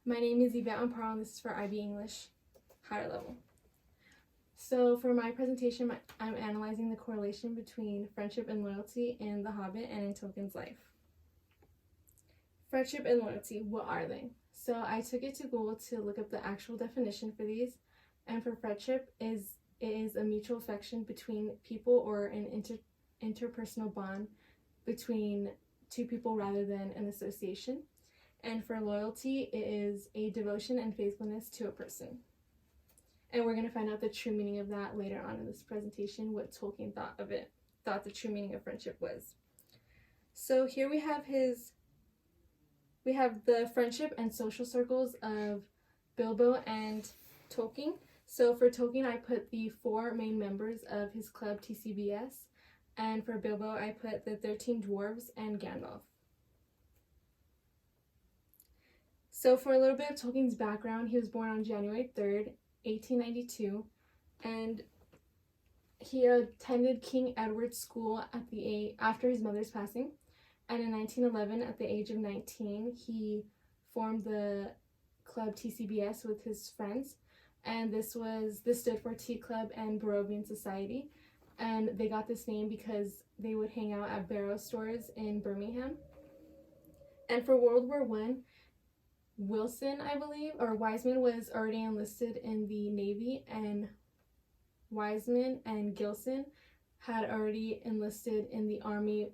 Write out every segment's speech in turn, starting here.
My name is Yvette Amparo, and this is for IB English Higher Level. So for my presentation, I'm analyzing the correlation between friendship and loyalty in The Hobbit and in Tolkien's life. Friendship and loyalty, what are they? So I took it to Google to look up the actual definition for these, and for friendship, it is a mutual affection between people or an interpersonal bond between two people rather than an association. And for loyalty, it is a devotion and faithfulness to a person. And we're going to find out the true meaning of that later on in this presentation, what Tolkien thought the true meaning of friendship was. So here we have the friendship and social circles of Bilbo and Tolkien. So for Tolkien, I put the 4 main members of his club TCBS, and for Bilbo, I put the 13 dwarves and Gandalf. So for a little bit of Tolkien's background, he was born on January 3rd, 1892, and he attended King Edward's School after his mother's passing. And in 1911, at the age of 19, he formed the club TCBS with his friends, and this stood for Tea Club and Barovian Society, and they got this name because they would hang out at Barrow stores in Birmingham. And for World War I, Wiseman was already enlisted in the Navy, and Wiseman and Gilson had already enlisted in the Army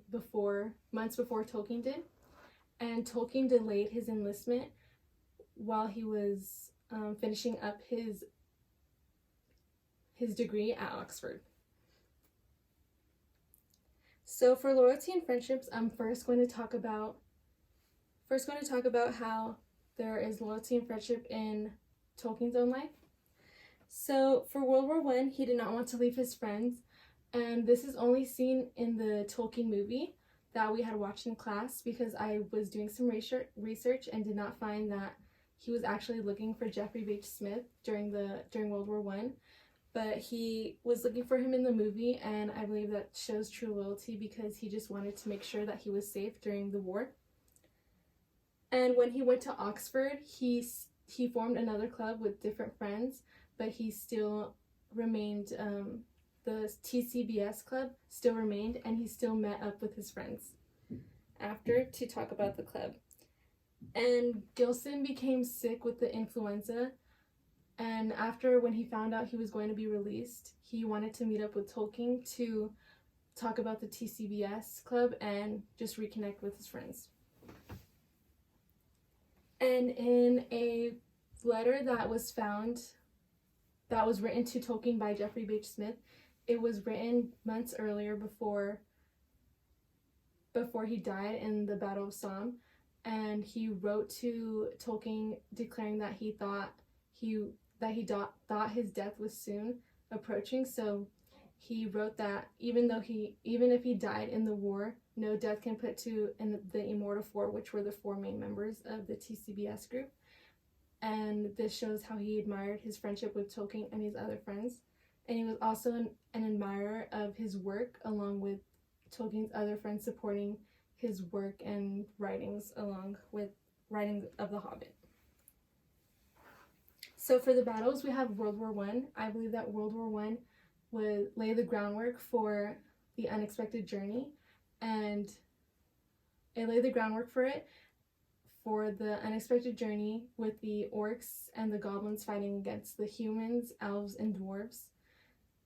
months before Tolkien did. And Tolkien delayed his enlistment while he was finishing up his degree at Oxford. So for loyalty and friendships, I'm first going to talk about how there is loyalty and friendship in Tolkien's own life. So for World War I, he did not want to leave his friends, and this is only seen in the Tolkien movie that we had watched in class, because I was doing some research and did not find that he was actually looking for Geoffrey Bache Smith during World War I, but he was looking for him in the movie, and I believe that shows true loyalty because he just wanted to make sure that he was safe during the war. And when he went to Oxford, he formed another club with different friends, but he still remained, the TCBS club still remained, and he still met up with his friends after to talk about the club. And Gilson became sick with the influenza, and when he found out he was going to be released, he wanted to meet up with Tolkien to talk about the TCBS club and just reconnect with his friends. And in a letter that was written to Tolkien by Geoffrey Bache Smith, it was written months earlier before he died in the Battle of Somme, and he wrote to Tolkien declaring that he thought his death was soon approaching. So he wrote that even if he died in the war, no death can put in the Immortal Four, which were the 4 main members of the TCBS group. And this shows how he admired his friendship with Tolkien and his other friends. And he was also an admirer of his work, along with Tolkien's other friends supporting his work and writings, along with writing of The Hobbit. So for the battles, we have World War I. I believe that World War I would lay the groundwork for the unexpected journey, and it laid the groundwork for the unexpected journey with the orcs and the goblins fighting against the humans, elves, and dwarves.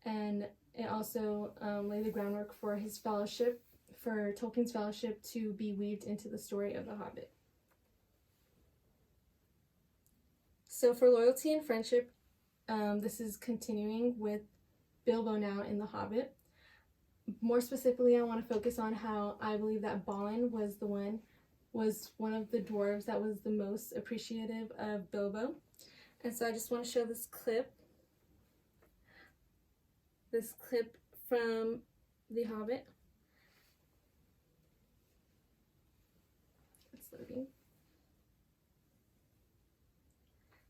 And it also laid the groundwork for Tolkien's fellowship to be weaved into the story of The Hobbit. So for loyalty and friendship, this is continuing with Bilbo now in The Hobbit. More specifically, I want to focus on how I believe that Balin was one of the dwarves that was the most appreciative of Bilbo. And so I just want to show this clip from The Hobbit. It's loading.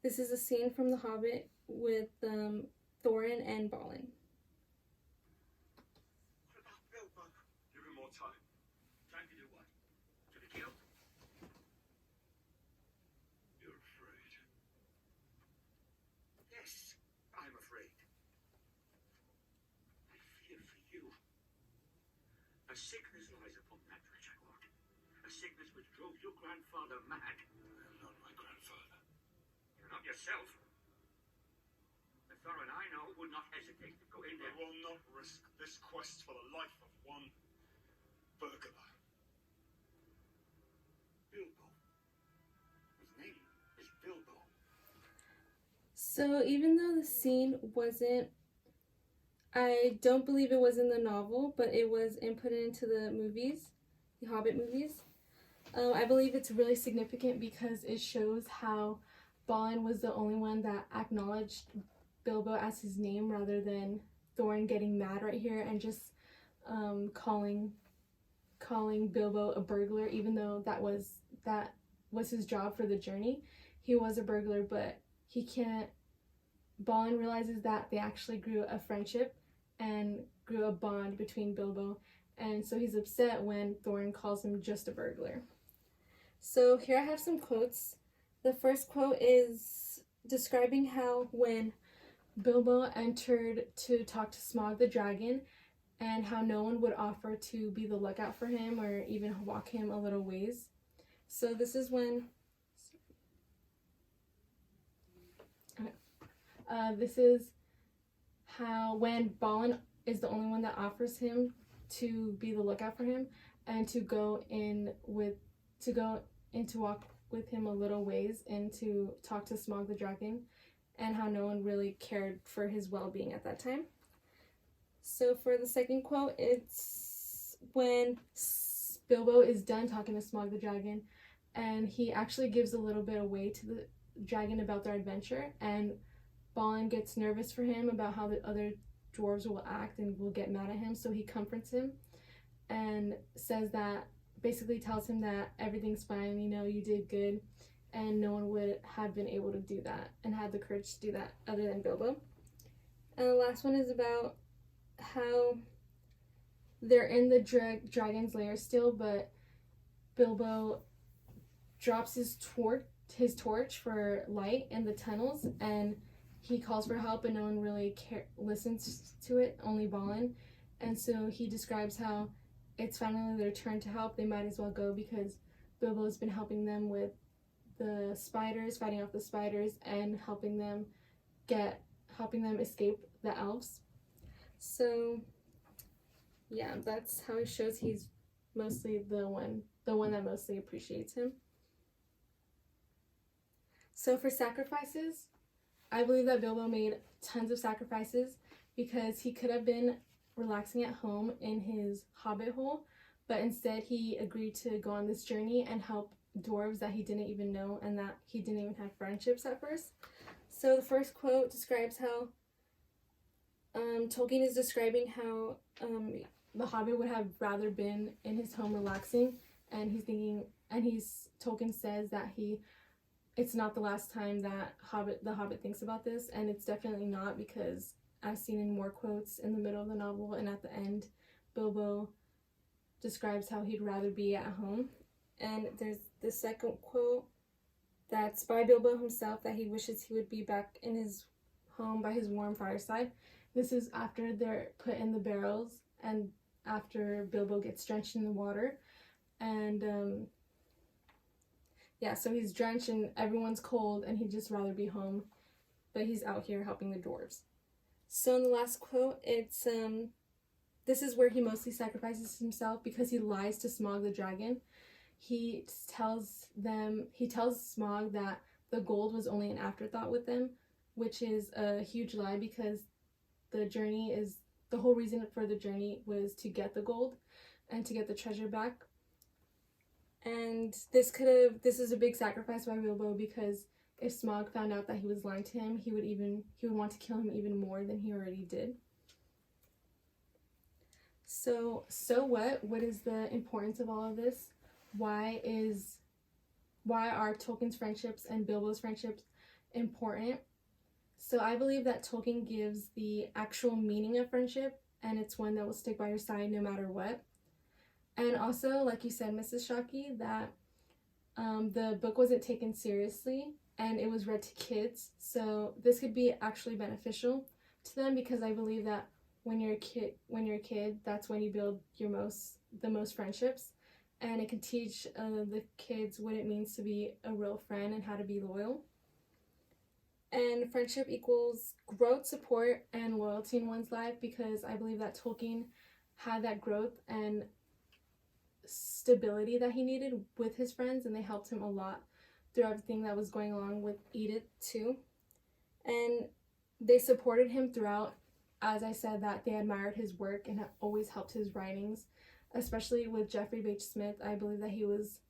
This is a scene from The Hobbit with Thorin and Balin. Give him more time. Time to do what? To the kill? You're afraid. A sickness lies upon that wretched ward. A sickness which drove your grandfather mad. I am not my grandfather. You're not yourself. The Thorin I know would not hesitate to go in I there. will not risk this quest for the life of one burglar. Bilbo. His name is Bilbo. So even though the scene wasn't, I don't believe it was in the novel, but it was inputted into the movies, the Hobbit movies. I believe it's really significant because it shows how Balin was the only one that acknowledged Bilbo as his name rather than Thorin getting mad right here and just calling Bilbo a burglar, even though that was his job for the journey. He was a burglar, but he can't. Balin realizes that they actually grew a friendship and grew a bond between Bilbo, and so he's upset when Thorin calls him just a burglar. So here I have some quotes. The first quote is describing how when Bilbo entered to talk to Smaug the dragon and how no one would offer to be the lookout for him or even walk him a little ways. So this is when this is how when Balin is the only one that offers him to be the lookout for him and to walk with him a little ways and to talk to Smaug the dragon, and how no one really cared for his well-being at that time. So for the second quote, it's when Bilbo is done talking to Smaug the dragon and he actually gives a little bit away to the dragon about their adventure, and Balin gets nervous for him about how the other dwarves will act and will get mad at him, so he comforts him and basically tells him that everything's fine, you did good, and no one would have been able to do that and had the courage to do that other than Bilbo. And the last one is about how they're in the dragon's lair still, but Bilbo drops his torch for light in the tunnels, and he calls for help, and no one really listens to it, only Balin. And so he describes how it's finally their turn to help. They might as well go because Bilbo's been helping them with the spiders, fighting off the spiders, and helping them escape the elves. So yeah, that's how it shows he's mostly the one that mostly appreciates him. So for sacrifices, I believe that Bilbo made tons of sacrifices because he could have been relaxing at home in his hobbit hole, but instead he agreed to go on this journey and help dwarves that he didn't even know and that he didn't even have friendships at first. So the first quote describes how Tolkien is describing how the hobbit would have rather been in his home relaxing, and Tolkien says that it's not the last time that the hobbit thinks about this, and it's definitely not, because I've seen in more quotes in the middle of the novel and at the end, Bilbo describes how he'd rather be at home. And there's the second quote that's by Bilbo himself, that he wishes he would be back in his home by his warm fireside. This is after they're put in the barrels and after Bilbo gets drenched in the water. And so he's drenched and everyone's cold and he'd just rather be home, but he's out here helping the dwarves. So in the last quote, it's this is where he mostly sacrifices himself because he lies to Smaug the dragon. He tells Smaug that the gold was only an afterthought with them, which is a huge lie because the whole reason for the journey was to get the gold and to get the treasure back. And this is a big sacrifice by Bilbo, because if Smaug found out that he was lying to him, he would want to kill him even more than he already did. So what is the importance of all of this? Why are Tolkien's friendships and Bilbo's friendships important? So I believe that Tolkien gives the actual meaning of friendship, and it's one that will stick by your side no matter what. And also, like you said, Mrs. Shockey, that the book wasn't taken seriously and it was read to kids. So this could be actually beneficial to them, because I believe that when you're a kid, that's when you build the most friendships, and it can teach the kids what it means to be a real friend and how to be loyal. And friendship equals growth, support, and loyalty in one's life, because I believe that Tolkien had that growth and stability that he needed with his friends, and they helped him a lot through everything that was going on with Edith too. And they supported him throughout. As I said, that they admired his work and have always helped his writings, especially with Jeffrey H. Smith. I believe that he was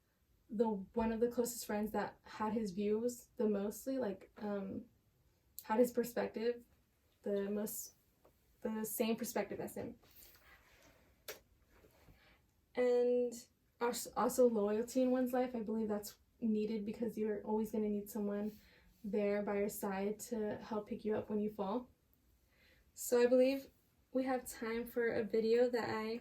one of the closest friends that had his views the mostly, had his perspective the same perspective as him. And also loyalty in one's life. I believe that's needed, because you're always going to need someone there by your side to help pick you up when you fall. So I believe we have time for a video that I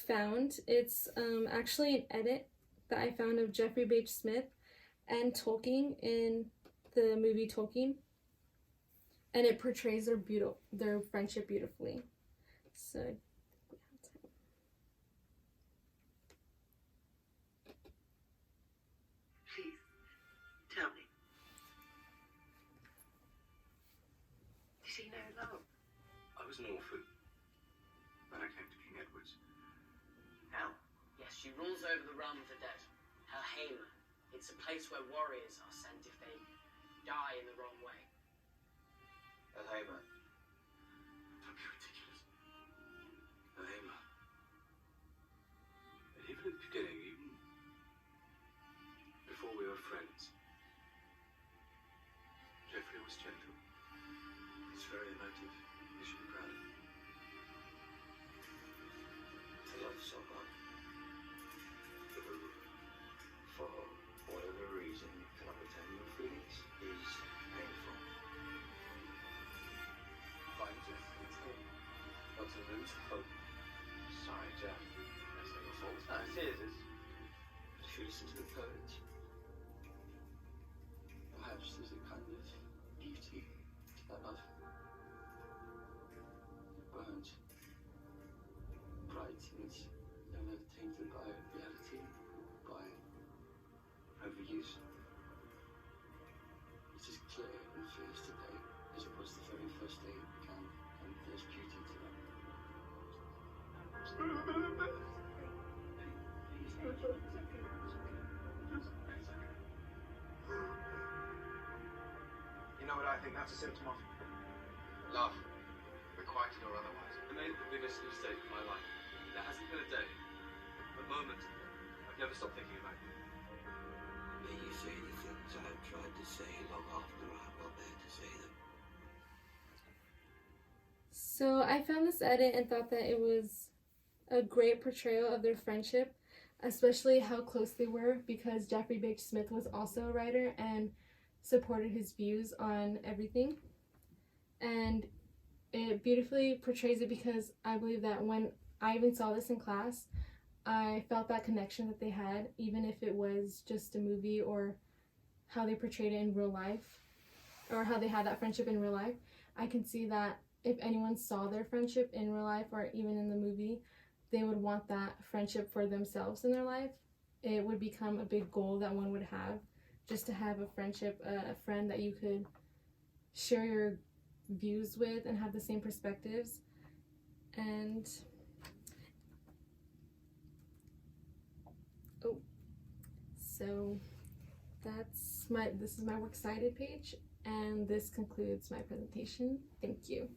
found. It's actually an edit that I found of Jeffrey H. Smith and Tolkien in the movie Tolkien, and it portrays their friendship beautifully. So we have time. Please, tell me. Did he know love? I was an orphan. Then I came to King Edward's. How? Yes, she rules over the realm of the dead. Her Hamer. It's a place where warriors are sent if they die in the wrong way. Elhamer. Don't be ridiculous. Elhamer. Even at the beginning, even before we were friends, Geoffrey was gentle. He's very emotive. You should be proud of him. To love someone who, for whatever reason, cannot return your feelings is painful. Find your feet, not to lose hope. Sorry, Jeff. That's not your fault. No, it is. If you listen to the poet, perhaps there's a kind of beauty to that love. It burns bright and it's never tainted by reality, by overuse. It's as clear and fierce today as it was the very first day it began, and there's beauty to that. You know what I think that's a symptom of? Love, requited or otherwise. I made the biggest mistake of my life. There hasn't been a day, a moment, I've never stopped thinking about you. May you say the things I have tried to say long after I will bear to say them. So I found this edit and thought that it was a great portrayal of their friendship, especially how close they were, because Jeffrey H. Smith was also a writer and supported his views on everything. And it beautifully portrays it, because I believe that when I even saw this in class, I felt that connection that they had, even if it was just a movie or how they portrayed it in real life, or how they had that friendship in real life. I can see that if anyone saw their friendship in real life or even in the movie, they would want that friendship for themselves in their life. It would become a big goal that one would have, just to have a friendship, a friend that you could share your views with and have the same perspectives. And so this is my works cited page, and this concludes my presentation. Thank you.